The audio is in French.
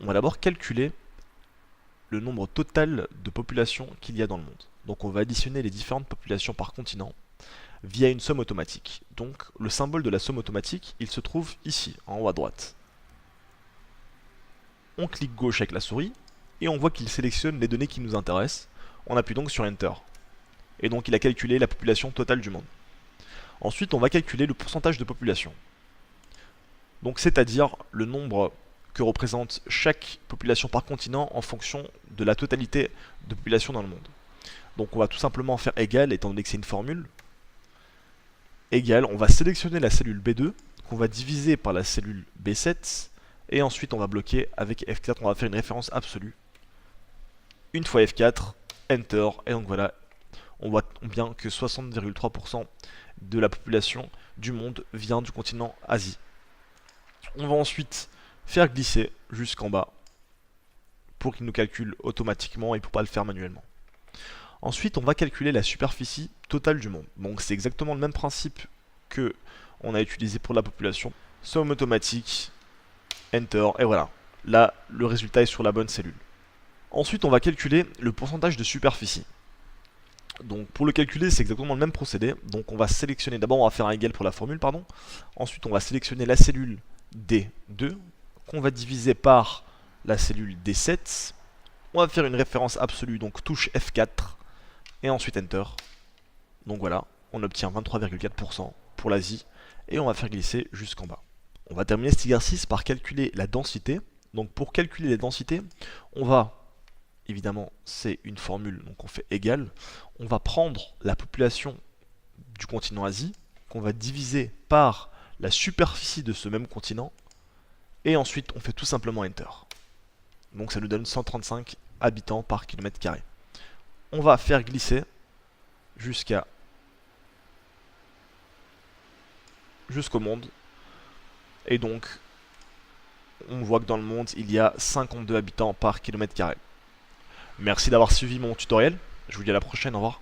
on va d'abord calculer le nombre total de populations qu'il y a dans le monde. Donc on va additionner les différentes populations par continent via une somme automatique. Donc le symbole de la somme automatique, il se trouve ici, en haut à droite. On clique gauche avec la souris, et on voit qu'il sélectionne les données qui nous intéressent. On appuie donc sur Enter. Et donc il a calculé la population totale du monde. Ensuite, on va calculer le pourcentage de population. Donc c'est-à-dire le nombre que représente chaque population par continent en fonction de la totalité de population dans le monde. Donc on va tout simplement faire égal, étant donné que c'est une formule. Égal, on va sélectionner la cellule B2, qu'on va diviser par la cellule B7, et ensuite on va bloquer avec F4, on va faire une référence absolue. Une fois F4, Enter, et donc voilà, on voit bien que 60,3% de la population du monde vient du continent Asie. On va ensuite faire glisser jusqu'en bas pour qu'il nous calcule automatiquement et pour pas le faire manuellement. Ensuite, on va calculer la superficie totale du monde. Donc c'est exactement le même principe que on a utilisé pour la population. Somme automatique, Enter, et voilà. Là, le résultat est sur la bonne cellule. Ensuite, on va calculer le pourcentage de superficie. Donc pour le calculer, c'est exactement le même procédé. Donc on va sélectionner, d'abord on va faire un égal pour la formule, pardon. Ensuite, on va sélectionner la cellule D2, qu'on va diviser par la cellule D7. On va faire une référence absolue, donc touche F4, et ensuite Enter. Donc voilà, on obtient 23,4% pour l'Asie, et on va faire glisser jusqu'en bas. On va terminer cet exercice par calculer la densité. Donc pour calculer la densité, on va, évidemment c'est une formule, donc on fait égal, on va prendre la population du continent Asie, qu'on va diviser par la superficie de ce même continent, et ensuite on fait tout simplement Enter. Donc ça nous donne 135 habitants par kilomètre carré. On va faire glisser jusqu'au monde. Et donc, on voit que dans le monde, il y a 52 habitants par kilomètre carré. Merci d'avoir suivi mon tutoriel. Je vous dis à la prochaine, au revoir.